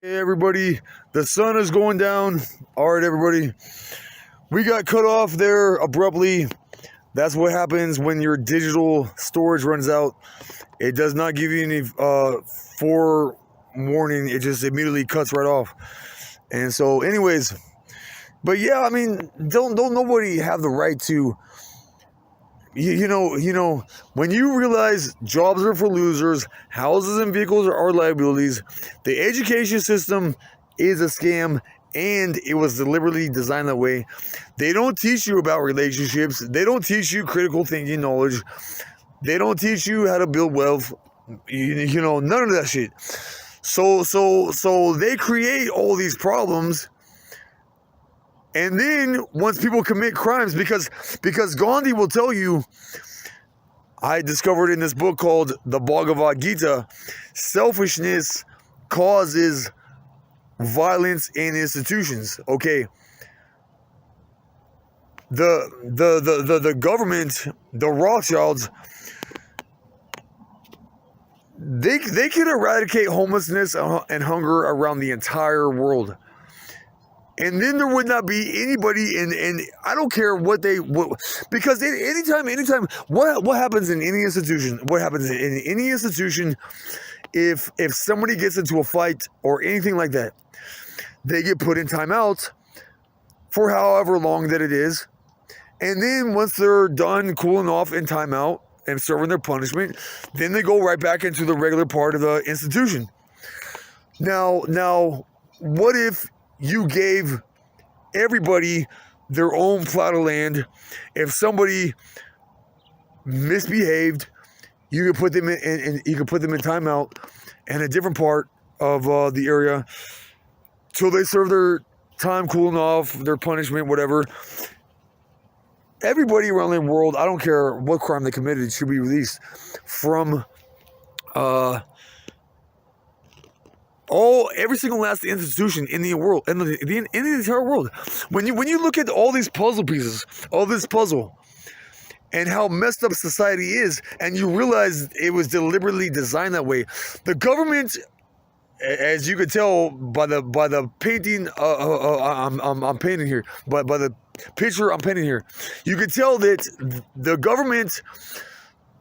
Hey everybody, the sun is going down. All right, everybody, we got cut off there abruptly. That's what happens when your digital storage runs out. It does not give you any forewarning. It just immediately cuts right off. And so, anyways, but yeah, I mean, don't nobody have the right to. You know, when you realize jobs are for losers, houses and vehicles are liabilities, the education system is a scam, and it was deliberately designed that way. They don't teach you about relationships. They don't teach you critical thinking knowledge. They don't teach you how to build wealth. You know, none of that shit. So they create all these problems. And then once people commit crimes, because Gandhi will tell you, I discovered in this book called The Bhagavad Gita, selfishness causes violence in institutions. Okay. The government, the Rothschilds, they could eradicate homelessness and hunger around the entire world. And then there would not be anybody in I don't care because anytime what happens in any institution, if somebody gets into a fight or anything like that, they get put in timeout for however long that it is. And then once they're done cooling off in timeout and serving their punishment, then they go right back into the regular part of the institution. Now, what if you gave everybody their own plot of land? If somebody misbehaved, you could put them in timeout in a different part of the area till they serve their time cooling off, their punishment, whatever. Everybody around the world, I don't care what crime they committed, should be released from every single last institution in the world, in the entire world. When you look at all these puzzle pieces, all this puzzle, and how messed up society is, and you realize it was deliberately designed that way. The government, as you could tell by the painting, I'm painting here, by the picture I'm painting here, you could tell that the government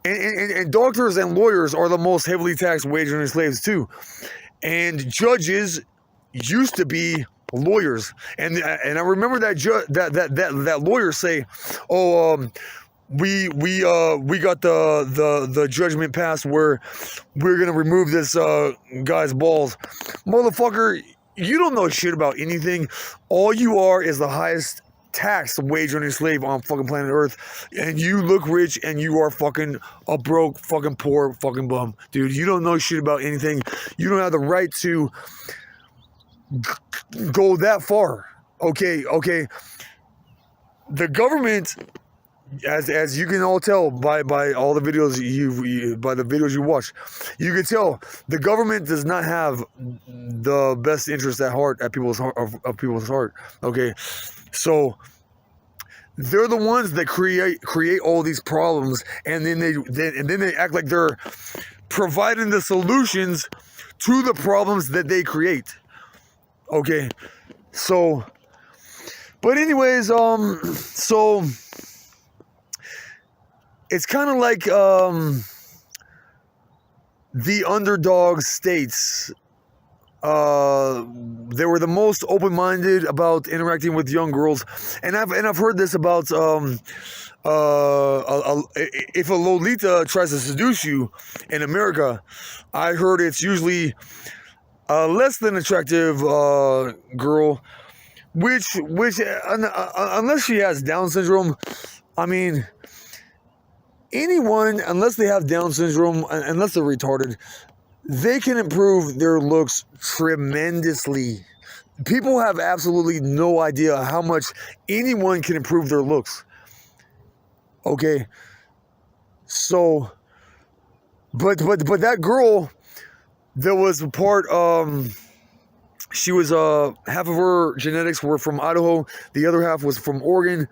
and doctors and lawyers are the most heavily taxed wage earning slaves too. And judges used to be lawyers, and I remember that lawyer say, "Oh, we got the judgment passed where we're gonna remove this guy's balls." Motherfucker, you don't know shit about anything. All you are is the highest taxed wage earning slave on fucking planet Earth, and you look rich and you are fucking a broke fucking poor fucking bum, dude. You don't know shit about anything. You don't have the right to go that far. Okay. The government, as you can all tell by all the videos you watch, you can tell the government does not have the best interest at heart of people's heart. Okay, so they're the ones that create all these problems, and then they act like they're providing the solutions to the problems that they create. Okay, so, but anyways, so it's kind of like the underdog states. They were the most open-minded about interacting with young girls, and I've heard this about if a Lolita tries to seduce you in America, I heard it's usually a less than attractive girl, which unless she has Down syndrome, I mean, anyone, unless they have Down syndrome, unless they're retarded, they can improve their looks tremendously. People have absolutely no idea how much anyone can improve their looks. Okay, so, but that girl that was a part, she was half of her genetics were from Idaho, the other half was from Oregon.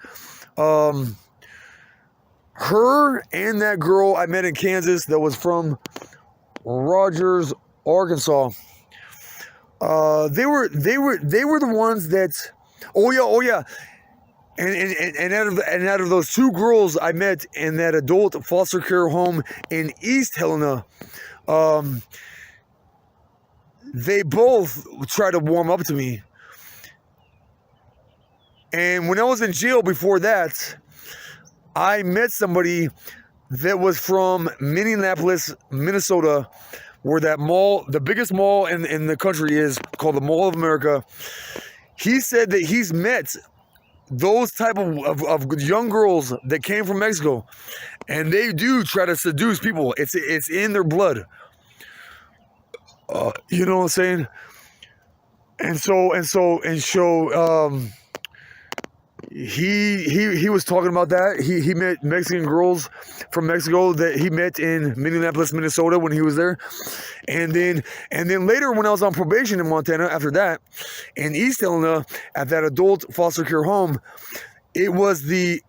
Her and that girl I met in Kansas that was from Rogers, Arkansas. They were the ones that. Oh yeah. And out of those two girls I met in that adult foster care home in East Helena, they both tried to warm up to me. And when I was in jail before that, I met somebody that was from Minneapolis, Minnesota, where that mall, the biggest mall in the country is, called the Mall of America. He said that he's met those type of young girls that came from Mexico, and they do try to seduce people. It's in their blood. You know what I'm saying? And so he was talking about that. He met Mexican girls from Mexico that he met in Minneapolis, Minnesota when he was there. And then later when I was on probation in Montana after that, in East Helena at that adult foster care home, it was the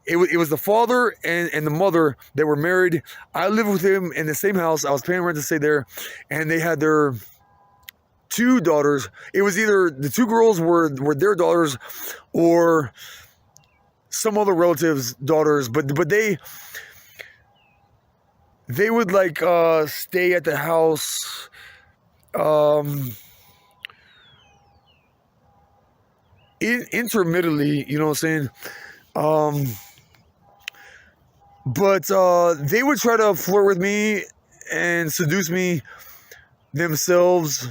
father and the mother that were married. I lived with him in the same house. I was paying rent to stay there, and they had their two daughters. It was either the two girls were their daughters or some other relatives' daughters, but they would like stay at the house intermittently, you know what I'm saying? But they would try to flirt with me and seduce me themselves.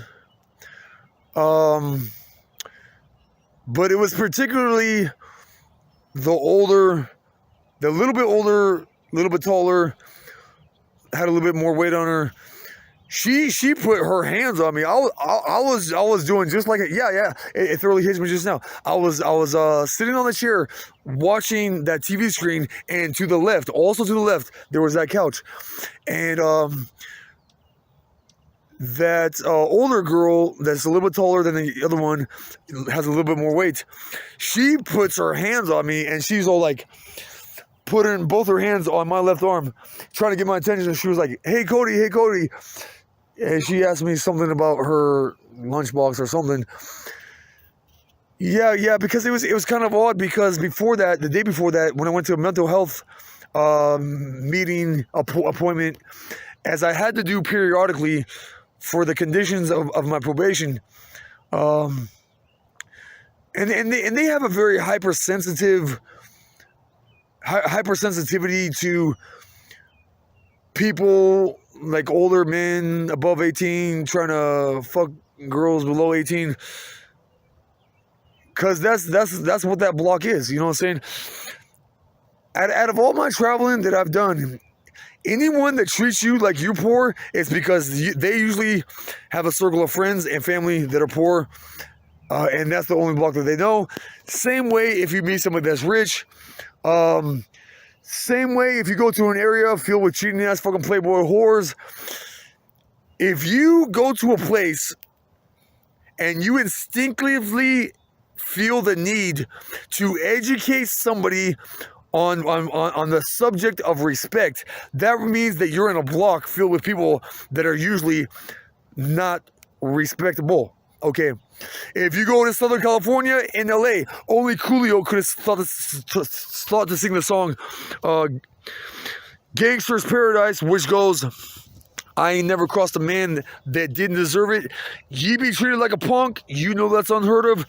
But it was particularly the little bit older, a little bit taller, had a little bit more weight on her. She put her hands on me. I was doing just like it. Yeah. It thoroughly hit me just now. I was sitting on the chair watching that TV screen, and to the left, there was that couch, and that older girl that's a little bit taller than the other one, has a little bit more weight. She puts her hands on me, and she's all like putting both her hands on my left arm, trying to get my attention. And she was like, hey Cody. And she asked me something about her lunchbox or something. Yeah, because it was kind of odd, because before that, the day before that, when I went to a mental health meeting appointment, as I had to do periodically for the conditions of my probation, and they have a very hypersensitivity to people like older men above 18 trying to fuck girls below 18, because that's what that block is, you know what I'm saying? Out of all my traveling that I've done, anyone that treats you like you're poor, it's because they usually have a circle of friends and family that are poor, and that's the only block that they know. Same way if you meet somebody that's rich. Same way if you go to an area filled with cheating ass fucking playboy whores. If you go to a place and you instinctively feel the need to educate somebody on the subject of respect, that means that you're in a block filled with people that are usually not respectable. Okay, if you go to Southern California, in LA, only Coolio could have thought to sing the song Gangster's Paradise, which goes, I ain't never crossed a man that didn't deserve it. You be treated like a punk, you know that's unheard of.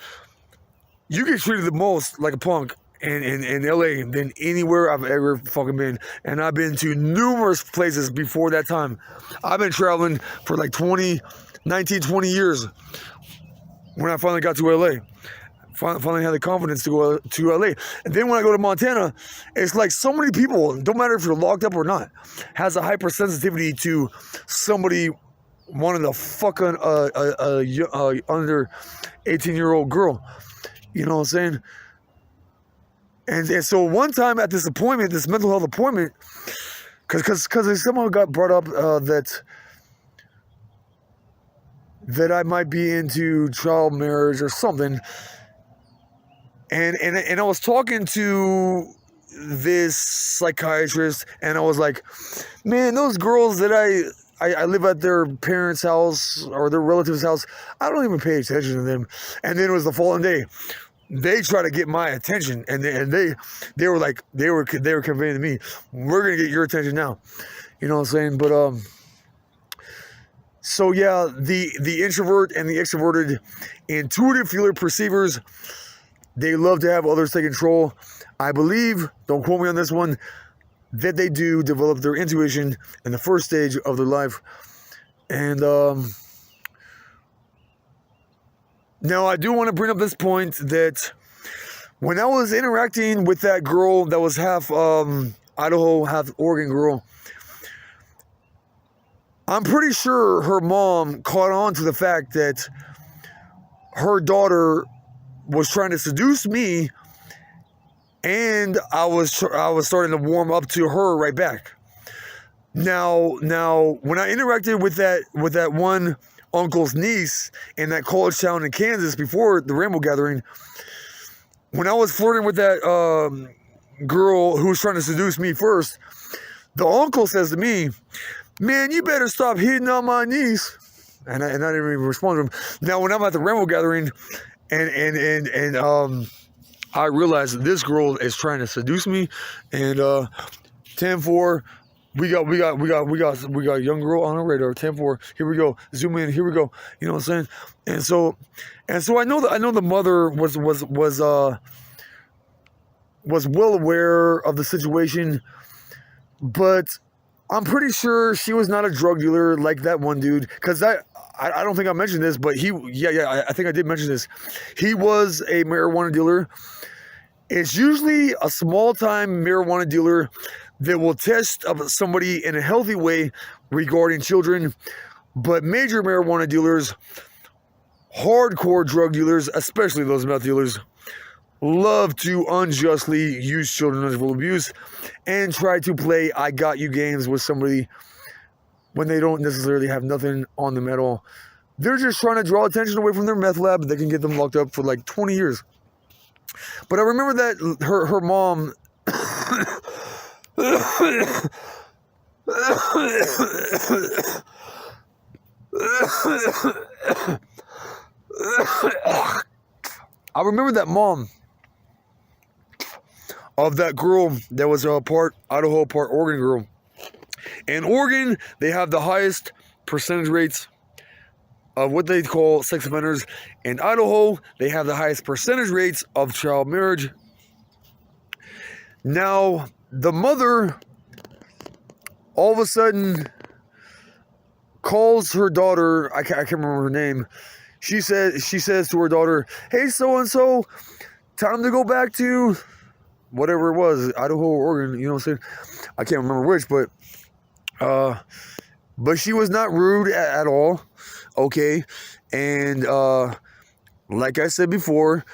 You get treated the most like a punk in LA than anywhere I've ever fucking been. And I've been to numerous places before that time. I've been traveling for like 20 years. When I finally got to LA, finally had the confidence to go to LA. And then when I go to Montana, it's like so many people, don't matter if you're locked up or not, has a hypersensitivity to somebody wanting to fuck a under 18-year-old girl. You know what I'm saying? And so one time at this appointment, this mental health appointment, because someone got brought up that I might be into child marriage or something. And I was talking to this psychiatrist, and I was like, man, those girls that I live at their parents' house or their relative's house. I don't even pay attention to them. And then it was the following day. They try to get my attention, and they were like they were conveying to me, we're gonna get your attention now. You know what I'm saying? But so yeah, the introvert and the extroverted intuitive feeler perceivers, they love to have others take control. I believe, don't quote me on this one, that they do develop their intuition in the first stage of their life. And now I do want to bring up this point that when I was interacting with that girl that was half Idaho, half Oregon girl, I'm pretty sure her mom caught on to the fact that her daughter was trying to seduce me, and I was starting to warm up to her right back. Now, when I interacted with that one uncle's niece in that college town in Kansas before the Rainbow Gathering, when I was flirting with that girl who was trying to seduce me first, the uncle says to me, "Man, you better stop hitting on my niece." And I didn't even respond to him. Now, when I'm at the Rainbow Gathering, and I realize that this girl is trying to seduce me, and 10-4, we got a young girl on our radar. 10-4, here we go. Zoom in, here we go. You know what I'm saying? And so I know the mother was well aware of the situation, but I'm pretty sure she was not a drug dealer like that one dude, because I don't think I mentioned this, but I think I did mention this. He was a marijuana dealer. It's usually a small-time marijuana dealer that will test somebody in a healthy way regarding children, but major marijuana dealers, hardcore drug dealers, especially those meth dealers, love to unjustly use children under full abuse and try to play I got you games with somebody when they don't necessarily have nothing on them at all. They're just trying to draw attention away from their meth lab that can get them locked up for like 20 years. But I remember that her mom I remember that mom of that girl that was part Idaho, part Oregon girl. In Oregon, they have the highest percentage rates of what they call sex offenders. In Idaho, they have the highest percentage rates of child marriage. Now, the mother all of a sudden calls her daughter, I can't remember her name. She says to her daughter, "Hey, so-and-so, time to go back to," whatever it was, Idaho or Oregon, you know what I'm saying? I can't remember which, but she was not rude at all, okay? And like I said before,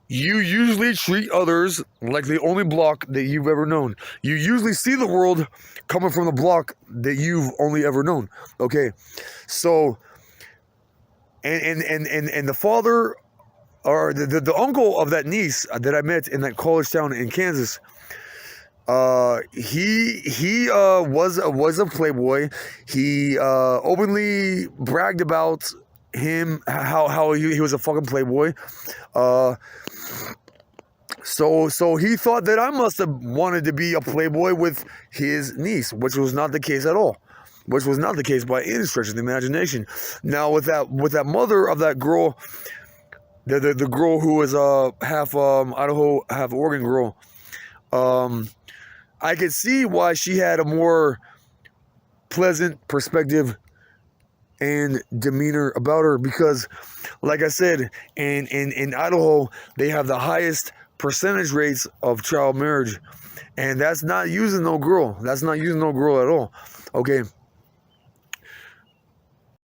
you usually treat others like the only block that you've ever known. You usually see the world coming from the block that you've only ever known, okay? So, and the father, or the uncle of that niece that I met in that college town in Kansas, he was a playboy. He openly bragged about him, how he was a fucking playboy. So he thought that I must have wanted to be a playboy with his niece, which was not the case at all. Which was not the case by any stretch of the imagination. Now with that mother of that girl, the girl who was half Idaho, half Oregon girl, I could see why she had a more pleasant perspective and demeanor about her, because, like I said, in Idaho, they have the highest percentage rates of child marriage, and that's not using no girl. That's not using no girl at all. Okay.